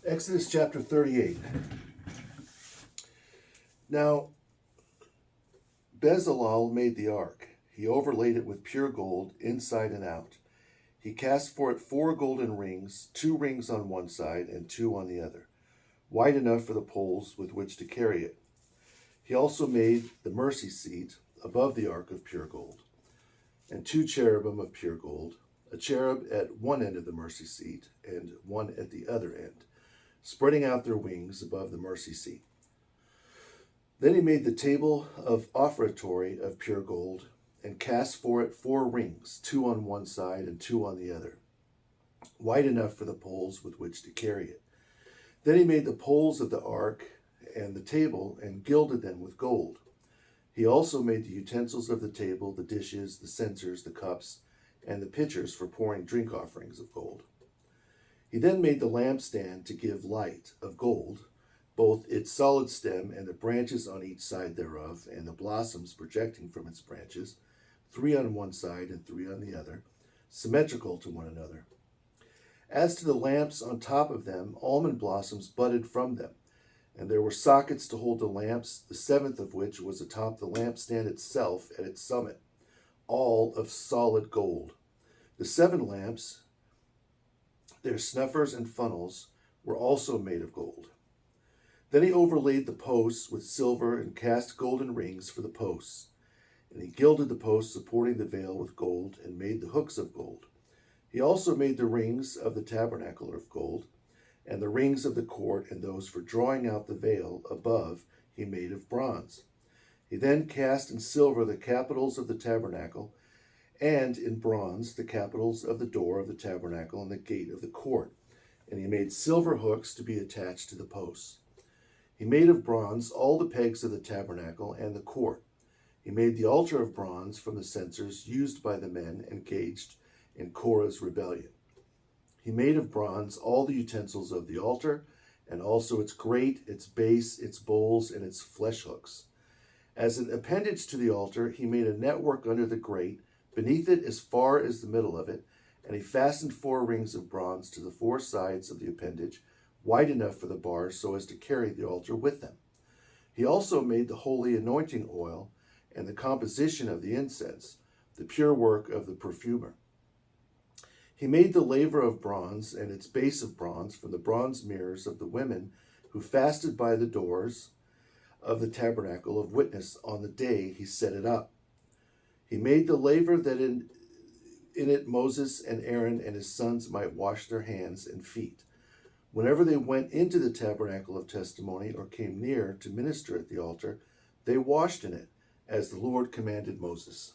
Exodus chapter 38. Now, Bezalel made the ark. He overlaid it with pure gold, inside and out. He cast for it 4 golden rings, 2 rings on one side and 2 on the other, wide enough for the poles with which to carry it. He also made the mercy seat above the ark of pure gold, and 2 cherubim of pure gold, a cherub at one end of the mercy seat and one at the other end, spreading out their wings above the mercy seat. Then he made the table of offertory of pure gold, and cast for it 4 rings, 2 on one side and 2 on the other, wide enough for the poles with which to carry it. Then he made the poles of the ark and the table, and gilded them with gold. He also made the utensils of the table, the dishes, the censers, the cups, and the pitchers for pouring drink offerings of gold. He then made the lampstand to give light of gold, both its solid stem and the branches on each side thereof, and the blossoms projecting from its branches, 3 on one side and 3 on the other, symmetrical to one another. As to the lamps on top of them, almond blossoms budded from them, and there were sockets to hold the lamps, the 7th of which was atop the lampstand itself at its summit, all of solid gold. The 7 lamps, their snuffers and funnels, were also made of gold. Then he overlaid the posts with silver and cast golden rings for the posts. And he gilded the posts supporting the veil with gold and made the hooks of gold. He also made the rings of the tabernacle of gold, and the rings of the court and those for drawing out the veil above he made of bronze. He then cast in silver the capitals of the tabernacle, and in bronze the capitals of the door of the tabernacle and the gate of the court. And he made silver hooks to be attached to the posts. He made of bronze all the pegs of the tabernacle and the court. He made the altar of bronze from the censers used by the men engaged in Korah's rebellion. He made of bronze all the utensils of the altar, and also its grate, its base, its bowls, and its flesh hooks. As an appendage to the altar, he made a network under the grate, beneath it as far as the middle of it, and he fastened 4 rings of bronze to the 4 sides of the appendage, wide enough for the bars so as to carry the altar with them. He also made the holy anointing oil and the composition of the incense, the pure work of the perfumer. He made the laver of bronze and its base of bronze from the bronze mirrors of the women who fasted by the doors of the tabernacle of witness on the day he set it up. He made the laver that in it Moses and Aaron and his sons might wash their hands and feet whenever they went into the tabernacle of testimony or came near to minister at the altar. They washed in it, as the Lord commanded Moses.